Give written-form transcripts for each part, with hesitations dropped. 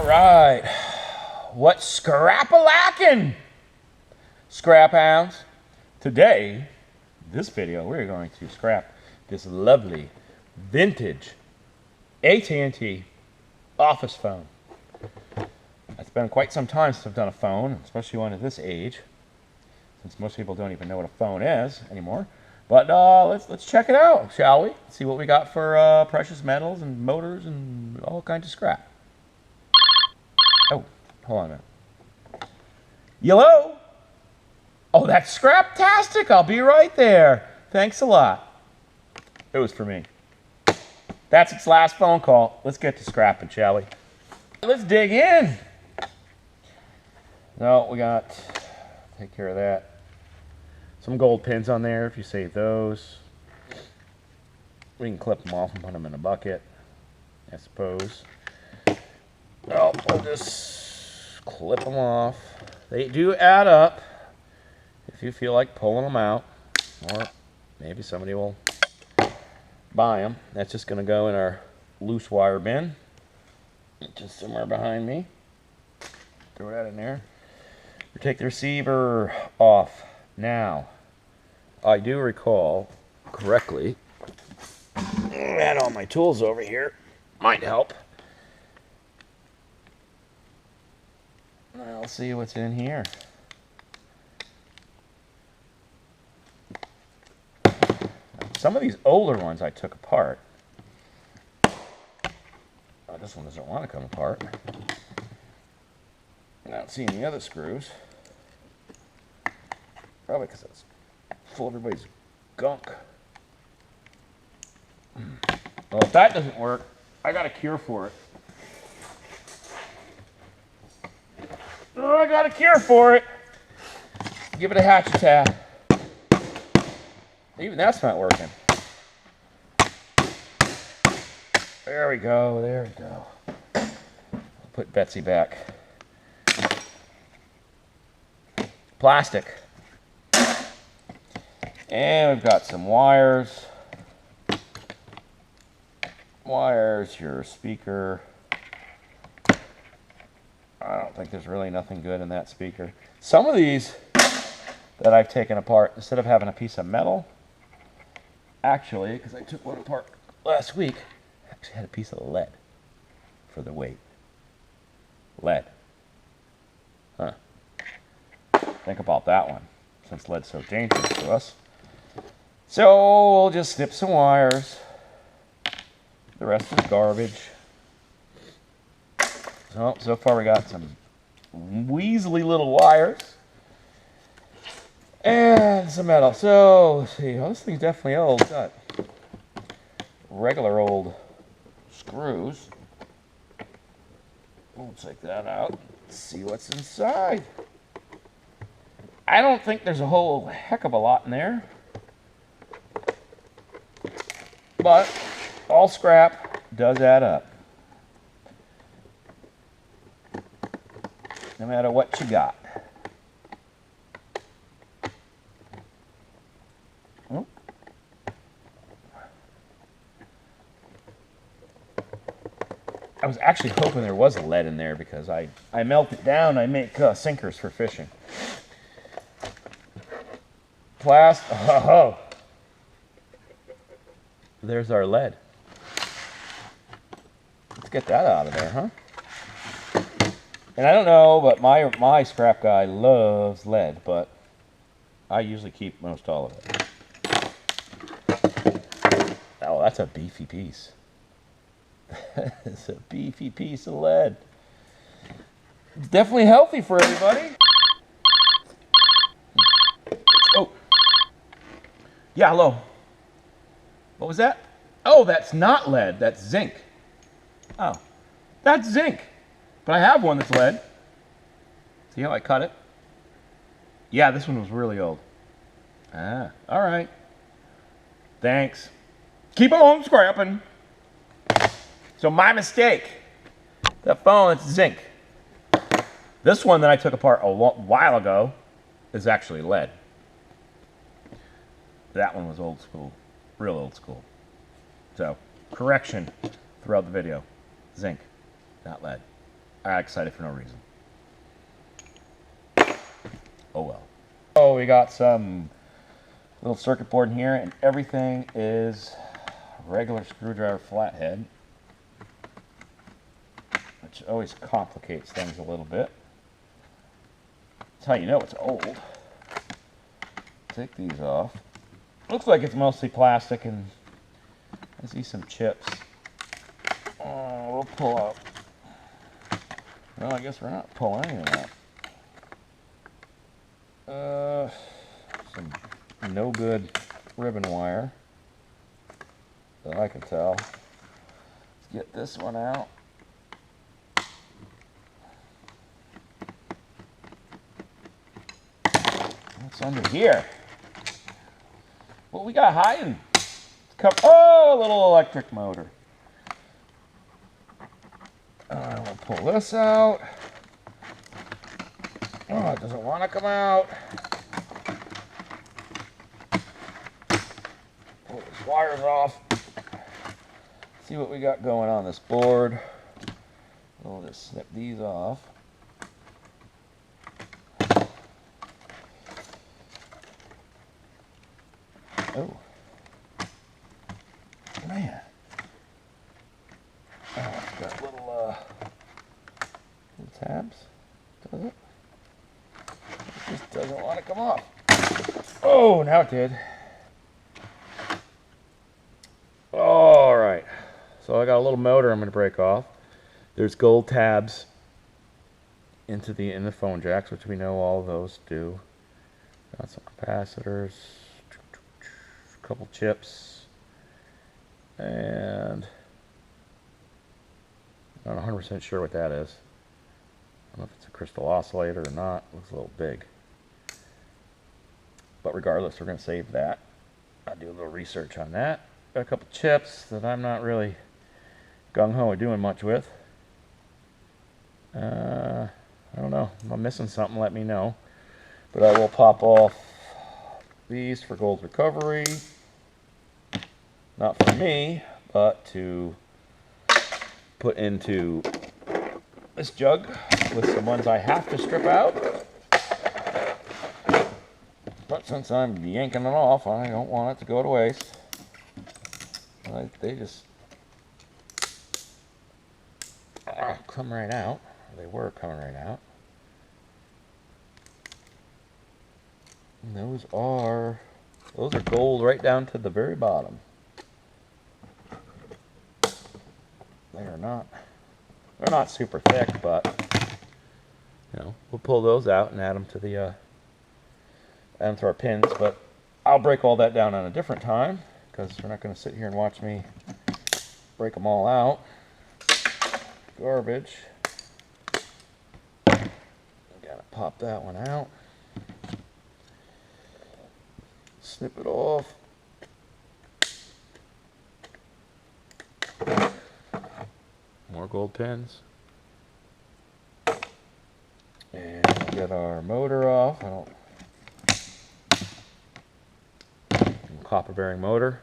right. What's scrap-a-lackin', scrap hounds? Today, this video, we're going to scrap this lovely vintage AT&T office phone. It's been quite some time since I've done a phone, especially one at this age, since most people don't even know what a phone is anymore. But let's check it out, shall we? See what we got for precious metals and motors and all kinds of scrap. Oh, hold on a minute. Hello? Oh, that's scrap-tastic. I'll be right there. Thanks a lot. It was for me. That's its last phone call. Let's get to scrapping, shall we? Let's dig in. No, we got, take care of that. Some gold pins on there if you save those. We can clip them off and put them in a bucket, I suppose. Well, we'll just clip them off. They do add up if you feel like pulling them out, or maybe somebody will buy them. That's just going to go in our loose wire bin, just somewhere behind me. Throw that in there. We take the receiver off. Now, I do recall correctly, I had all my tools over here. Might help. I'll see what's in here. Some of these older ones I took apart. Oh, this one doesn't want to come apart. I don't see any other screws. Probably because it's full of everybody's gunk. Well, if that doesn't work, I got a cure for it. Oh, I got a cure for it. Give it a hatchet tap. Even that's not working. There we go, there we go. I'll put Betsy back. Plastic. And we've got some wires. Wires, your speaker. I don't think there's really nothing good in that speaker. Some of these that I've taken apart, instead of having a piece of metal, actually, because I took one apart last week, I actually had a piece of lead for the weight. Lead. Huh. Think about that one, since lead's so dangerous to us. So we'll just snip some wires. The rest is garbage. So far we got some weaselly little wires and some metal. So let's see, oh, this thing's definitely old. It's got regular old screws. We'll take that out. Let's see what's inside. I don't think there's a whole heck of a lot in there, but all scrap does add up. No matter what you got. Oh. I was actually hoping there was a lead in there because I melt it down. I make sinkers for fishing. Oh. There's our lead. Let's get that out of there, huh? And I don't know, but my scrap guy loves lead, but I usually keep most all of it. Oh, that's a beefy piece. It's a beefy piece of lead. It's definitely healthy for everybody. Oh. Yeah, hello. What was that? Oh, that's not lead. That's zinc. Oh, that's zinc. But I have one that's lead. See how I cut it? Yeah, this one was really old. Ah, all right. Thanks. Keep on scrapping. So my mistake. That phone, it's zinc. This one that I took apart a while ago is actually lead. That one was old school. Real old school. So, correction throughout the video. Zinc, not lead. I got excited for no reason. Oh well. Oh, we got some little circuit board in here, and everything is regular screwdriver flathead, which always complicates things a little bit. That's how you know it's old. Take these off. Looks like it's mostly plastic, and I see some chips. Oh, we'll pull out. Well, I guess we're not pulling any of that. Some no good ribbon wire that I can tell. Let's get this one out. What's under here? What we got hiding? Oh, a little electric motor. We'll pull this out. Oh, it doesn't want to come out. Pull these wires off. See what we got going on this board. We'll just snip these off. Oh. Man. Oh, it's got little tabs. Does it? It just doesn't want to come off. Oh, now it did. All right. So I got a little motor I'm going to break off. There's gold tabs in the phone jacks, which we know all of those do. Got some capacitors, a couple chips, and I'm not 100% sure what that is. I don't know if it's a crystal oscillator or not. It looks a little big. But regardless, we're going to save that. I'll do a little research on that. Got a couple chips that I'm not really gung-ho at doing much with. I don't know. If I'm missing something, let me know. But I will pop off these for gold recovery. Not for me, but to put into this jug with some ones I have to strip out. But since I'm yanking it off, I don't want it to go to waste. They just come right out. They were coming right out. And those are gold right down to the very bottom. They're not super thick, but you know, we'll pull those out and add them to our pins. But I'll break all that down on a different time, because we're not going to sit here and watch me break them all out. Garbage. Gotta pop that one out. Snip it off. More gold pins. And get our motor off. Copper bearing motor.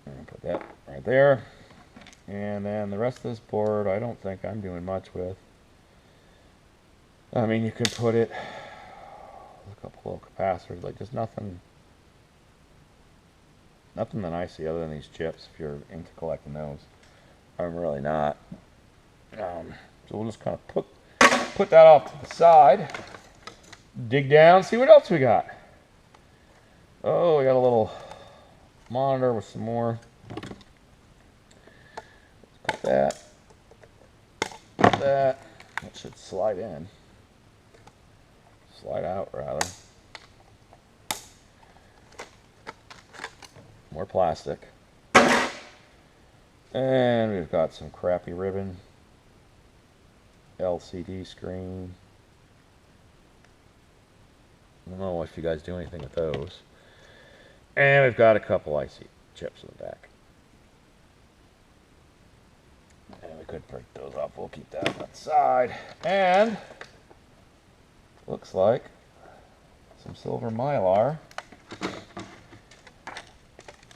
And put that right there. And then the rest of this board, I don't think I'm doing much with. I mean, you could put it a couple little capacitors, like just nothing that I see other than these chips. If you're into collecting those, I'm really not. So we'll just kind of put that off to the side. Dig down, see what else we got. Oh, we got a little monitor with some more. Let's put that. That should slide in. Slide out, rather. More plastic. And we've got some crappy ribbon. LCD screen. I don't know if you guys do anything with those. And we've got a couple IC chips in the back. And we could break those off. We'll keep that on that side. And looks like some silver Mylar.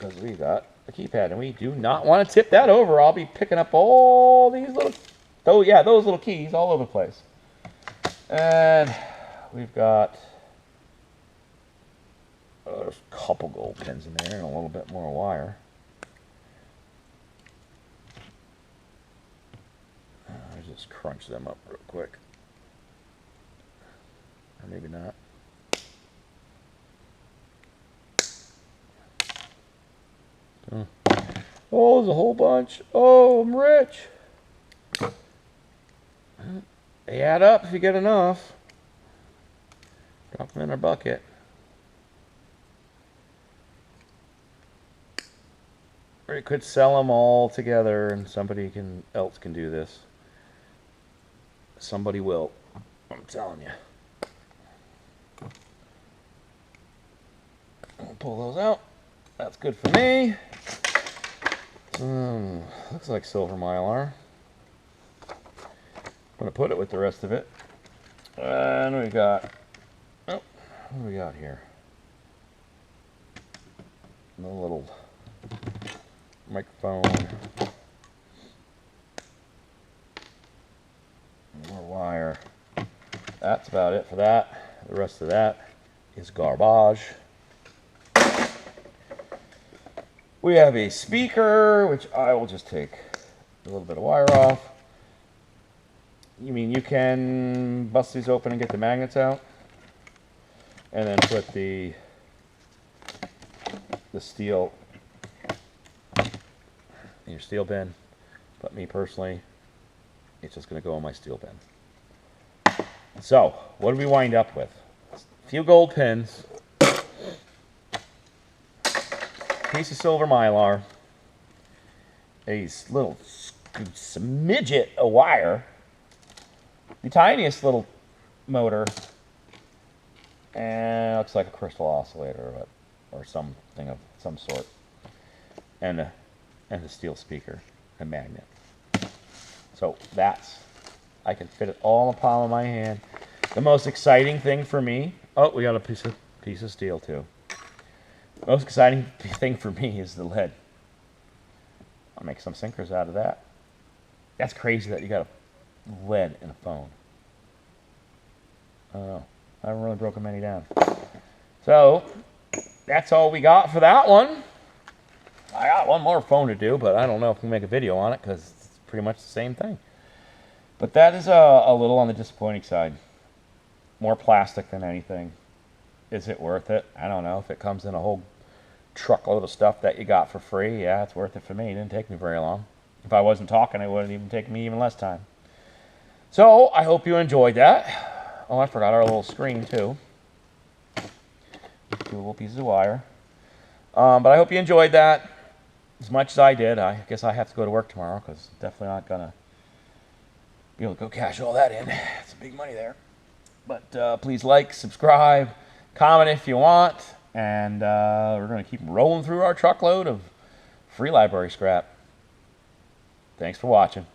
because we got a keypad, and we do not want to tip that over. I'll be picking up all these little, oh yeah, those little keys all over the place. And we've got there's a couple gold pins in there and a little bit more wire. I'll just crunch them up real quick. Or maybe not. Oh, there's a whole bunch. Oh, I'm rich. They add up if you get enough. Drop them in our bucket. Or you could sell them all together and somebody else can do this. Somebody will. I'm telling you. I'll pull those out. That's good for me. Looks like silver mylar. I'm going to put it with the rest of it. And we got, oh, what do we got here? A little microphone. More wire. That's about it for that. The rest of that is garbage. We have a speaker, which I will just take a little bit of wire off. You mean you can bust these open and get the magnets out? And then put the steel in your steel bin. But me personally, it's just going to go in my steel bin. So, what do we wind up with? A few gold pins. Piece of silver mylar, a little smidget of wire, the tiniest little motor, and it looks like a crystal oscillator or something of some sort, and a steel speaker, a magnet. So I can fit it all in the palm of my hand. The most exciting thing for me, oh, we got a piece of steel too. Most exciting thing for me is the lead. I'll make some sinkers out of that. That's crazy that you got a lead in a phone. I don't know. I haven't really broken many down. So, that's all we got for that one. I got one more phone to do, but I don't know if we can make a video on it because it's pretty much the same thing. But that is a little on the disappointing side. More plastic than anything. Is it worth it? I don't know. If it comes in a whole truckload of stuff that you got for free, yeah, it's worth it for me. It didn't take me very long. If I wasn't talking, it wouldn't even take me even less time. So, I hope you enjoyed that. Oh, I forgot our little screen, too. Two little pieces of wire. But I hope you enjoyed that as much as I did. I guess I have to go to work tomorrow because definitely not going to be able to go cash all that in. It's big money there. But please like, subscribe, comment if you want, and we're going to keep rolling through our truckload of free library scrap. Thanks for watching.